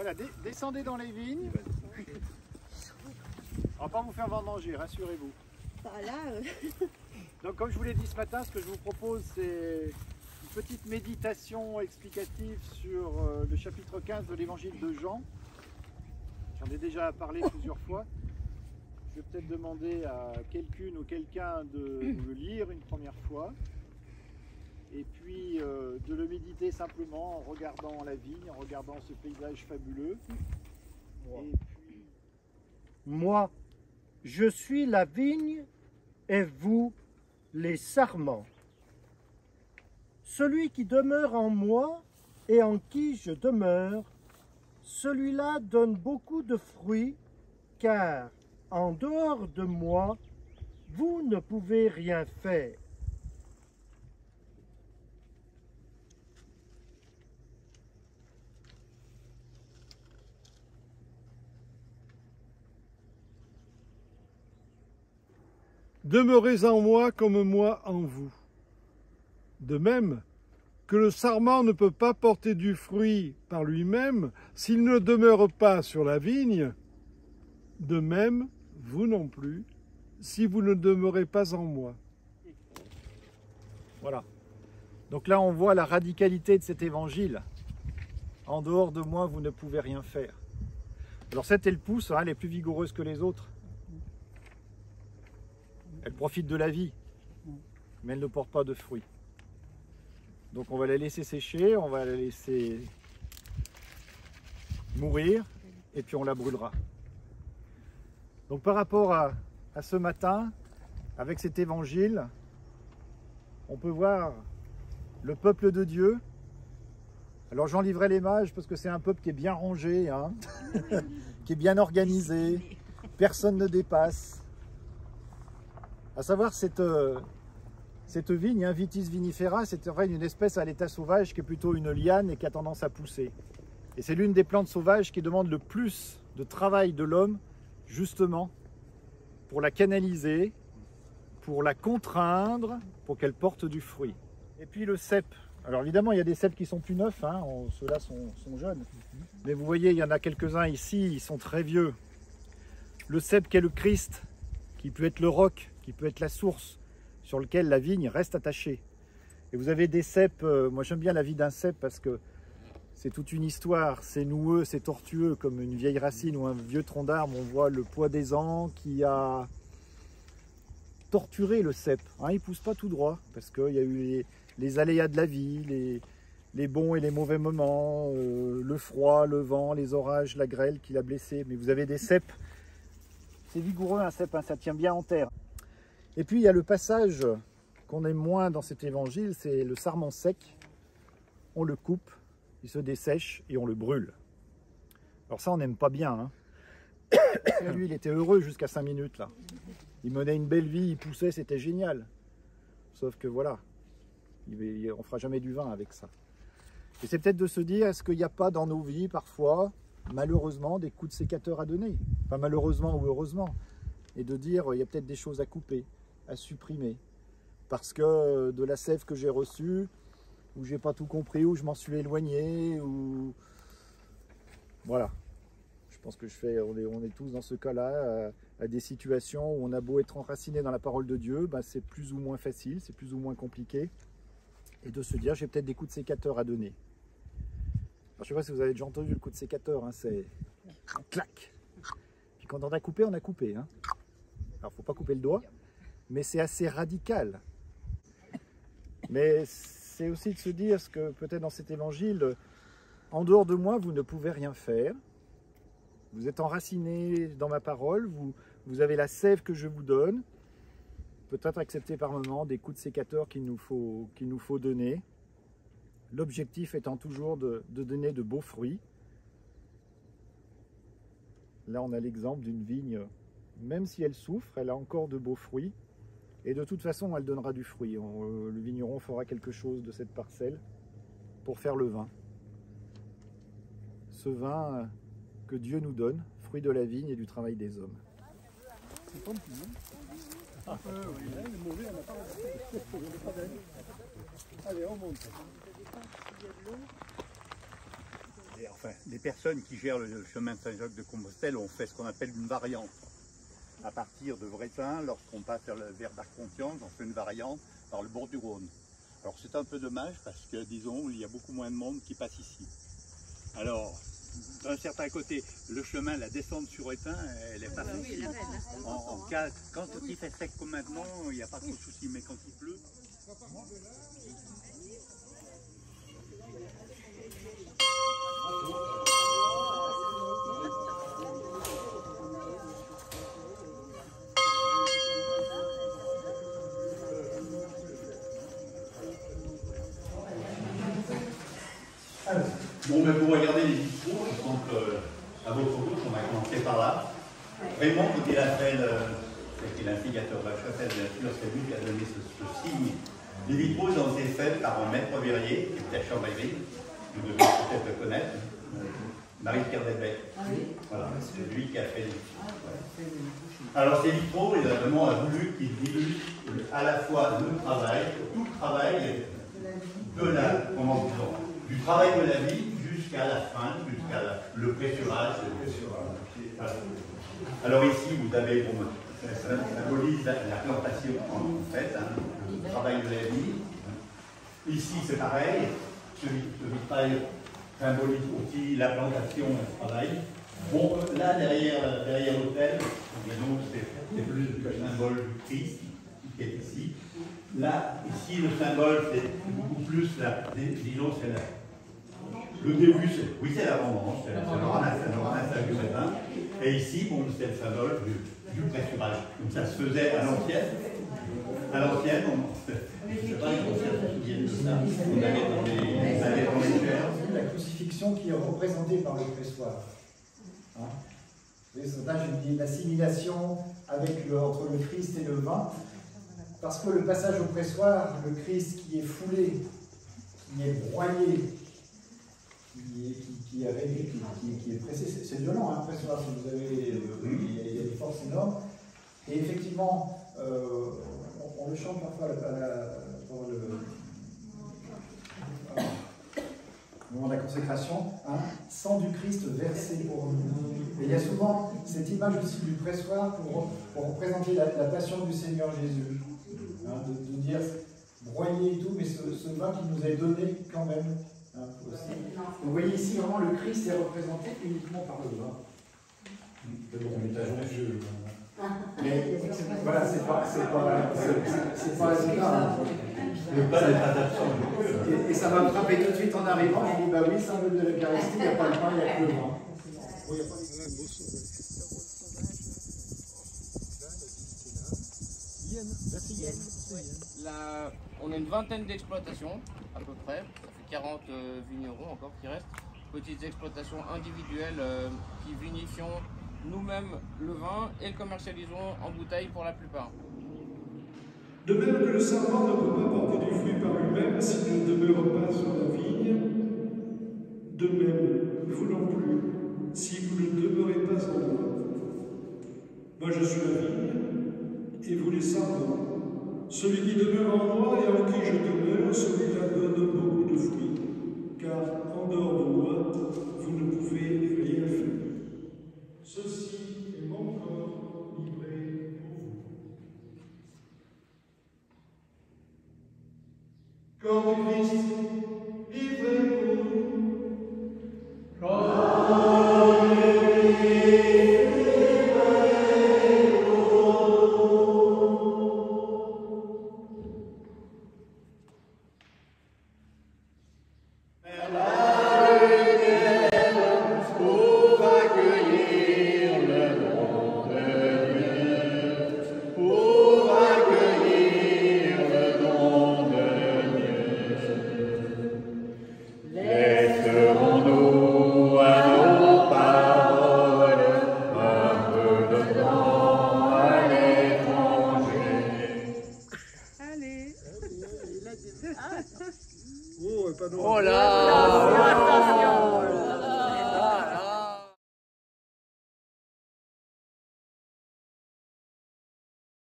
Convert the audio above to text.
Voilà, descendez dans les vignes. On va pas vous faire vendanger, rassurez-vous. Donc comme je vous l'ai dit ce matin, ce que je vous propose, c'est une petite méditation explicative sur le chapitre 15 de l'évangile de Jean. J'en ai déjà parlé plusieurs fois. Je vais peut-être demander à quelqu'une ou quelqu'un de le lire une première fois. Et puis de le méditer simplement en regardant la vigne, en regardant ce paysage fabuleux. Et puis... Moi, je suis la vigne et vous, les sarments. Celui qui demeure en moi et en qui je demeure, celui-là donne beaucoup de fruits, car en dehors de moi, vous ne pouvez rien faire. Demeurez en moi comme moi en vous. De même que le sarment ne peut pas porter du fruit par lui-même s'il ne demeure pas sur la vigne, de même, vous non plus, si vous ne demeurez pas en moi. Voilà. Donc là, on voit la radicalité de cet évangile. En dehors de moi, vous ne pouvez rien faire. Alors cette, elle pousse, hein, elle est plus vigoureuse que les autres. Elle profite de la vie, mais elle ne porte pas de fruits. Donc on va la laisser sécher, on va la laisser mourir, et puis on la brûlera. Donc par rapport à ce matin, avec cet évangile, on peut voir le peuple de Dieu. Alors j'enlèverai les mages parce que c'est un peuple qui est bien rangé, hein, qui est bien organisé, personne ne dépasse. À savoir cette vigne, hein, Vitis vinifera, c'est en fait une espèce à l'état sauvage qui est plutôt une liane et qui a tendance à pousser. Et c'est l'une des plantes sauvages qui demande le plus de travail de l'homme, justement, pour la canaliser, pour la contraindre, pour qu'elle porte du fruit. Et puis le cep. Alors évidemment, il y a des ceps qui sont plus neufs, hein, ceux-là sont jeunes. Mais vous voyez, il y en a quelques-uns ici, ils sont très vieux. Le cep qui est le Christ, qui peut être le roc, qui peut être la source sur lequel la vigne reste attachée. Et vous avez des ceps, moi j'aime bien la vie d'un cep parce que c'est toute une histoire, c'est noueux, c'est tortueux comme une vieille racine ou un vieux tronc d'arbre. On voit le poids des ans qui a torturé le cep. Hein, il ne pousse pas tout droit parce qu'il y a eu les aléas de la vie, les bons et les mauvais moments, le froid, le vent, les orages, la grêle qui l'a blessé. Mais vous avez des ceps, c'est vigoureux un cep, hein, ça tient bien en terre. Et puis il y a le passage qu'on aime moins dans cet évangile, c'est le sarment sec. On le coupe, il se dessèche et on le brûle. Alors ça on n'aime pas bien. Hein. Lui il était heureux jusqu'à 5 minutes là. Il menait une belle vie, il poussait, c'était génial. Sauf que voilà, on ne fera jamais du vin avec ça. Et c'est peut-être de se dire, est-ce qu'il n'y a pas dans nos vies parfois, malheureusement, des coups de sécateur à donner? Pas malheureusement ou heureusement. Et de dire, il y a peut-être des choses à couper, à supprimer. Parce que de la sève que j'ai reçue, ou j'ai pas tout compris, ou je m'en suis éloigné, ou... Voilà. Je pense que on est tous dans ce cas-là, à des situations où on a beau être enraciné dans la parole de Dieu, ben c'est plus ou moins facile, c'est plus ou moins compliqué. Et de se dire, j'ai peut-être des coups de sécateur à donner. Alors, je ne sais pas si vous avez déjà entendu le coup de sécateur, hein, c'est clac. Puis quand on a coupé, on a coupé. Hein. Alors, il ne faut pas couper le doigt, mais c'est assez radical. Mais c'est aussi de se dire ce que peut-être dans cet évangile, en dehors de moi, vous ne pouvez rien faire. Vous êtes enraciné dans ma parole, vous avez la sève que je vous donne. Peut-être accepter par moment des coups de sécateur qu'il nous faut donner. L'objectif étant toujours de donner de beaux fruits. Là, on a l'exemple d'une vigne, même si elle souffre, elle a encore de beaux fruits. Et de toute façon, elle donnera du fruit. Le vigneron fera quelque chose de cette parcelle pour faire le vin. Ce vin que Dieu nous donne, fruit de la vigne et du travail des hommes. Allez, on monte. les personnes qui gèrent le chemin de Saint-Jacques de Compostelle ont fait ce qu'on appelle une variante. À partir de Vrétin, lorsqu'on passe vers Darc-Confiance, on fait une variante par le bord du Rhône. Alors c'est un peu dommage parce que, disons, il y a beaucoup moins de monde qui passe ici. Alors, d'un certain côté, le chemin, la descente sur Étain, elle est pas facile. Quand il fait sec comme maintenant, il n'y a pas trop de soucis, mais quand il pleut... Bon, ben, vous regardez les vitraux, donc à votre gauche, on va commencer par là. Raymond, qui est l'instigateur de la chapelle, bien sûr, c'est lui qui a donné ce signe. Les vitraux ont été faits par un maître verrier, qui était à Chambéry, vous devez peut-être le connaître, Marie-Pierre Delbecq. Voilà, c'est lui qui a fait les vitraux. Alors ces vitraux, il a vraiment voulu qu'ils diluent à la fois le travail, tout le travail du travail de la vie jusqu'à la fin, jusqu'à le pressurage. Alors ici, vous avez, ça symbolise la plantation en fait, le travail de la vie. Ici, c'est pareil, ce vitrail symbolise aussi la plantation et le travail. Bon, là, derrière l'autel, c'est plus le symbole du Christ qui est ici. Là, ici, le symbole, c'est beaucoup plus, disons, c'est le début, c'est l'avant-branche, c'est le ramassage du matin. Et ici, bon, c'est le symbole du pressurage. Donc ça se faisait à l'ancienne. À l'ancienne, je ne sais pas si on se souvient de ça. On allait dans les chairs. La crucifixion qui est représentée par le pressoir. Hein, je dis l'assimilation entre le Christ et le vin. Parce que le passage au pressoir, le Christ qui est foulé, qui est broyé, qui est pressé, c'est violent, hein, pressoir, si vous avez, il y a des forces énormes. Et effectivement, on le chante parfois pour le moment de la consécration, hein, sang du Christ versé pour nous. Et il y a souvent cette image aussi du pressoir pour représenter la passion du Seigneur Jésus. Hein, de dire broyer et tout, mais ce vin qui nous est donné quand même. Hein, aussi. Vous voyez ici vraiment le Christ est représenté uniquement par le vin. Mais voilà, c'est pas le pain n'est pas absent. Et ça m'a frappé tout de suite en arrivant. Je dis bah oui, symbole de l'Eucharistie, il n'y a pas le pain, il n'y a que le vin. Là, on a une vingtaine d'exploitations à peu près, ça fait 40 vignerons encore qui restent, petites exploitations individuelles qui vinifions nous-mêmes le vin et le commercialisons en bouteille pour la plupart. De même que le sarment ne peut pas porter du fruit par lui-même s'il ne demeure pas sur la vigne, de même, vous non plus, si vous ne demeurez pas en moi. Moi je suis la vigne, et vous les sarments. Celui qui demeure en moi et en qui je demeure, celui-là donne beaucoup de fruits, car en dehors de moi, vous ne pouvez rien faire. Ceci est mon corps livré pour vous. Corps du Christ, livré pour nous. Corps du Christ. Oh là!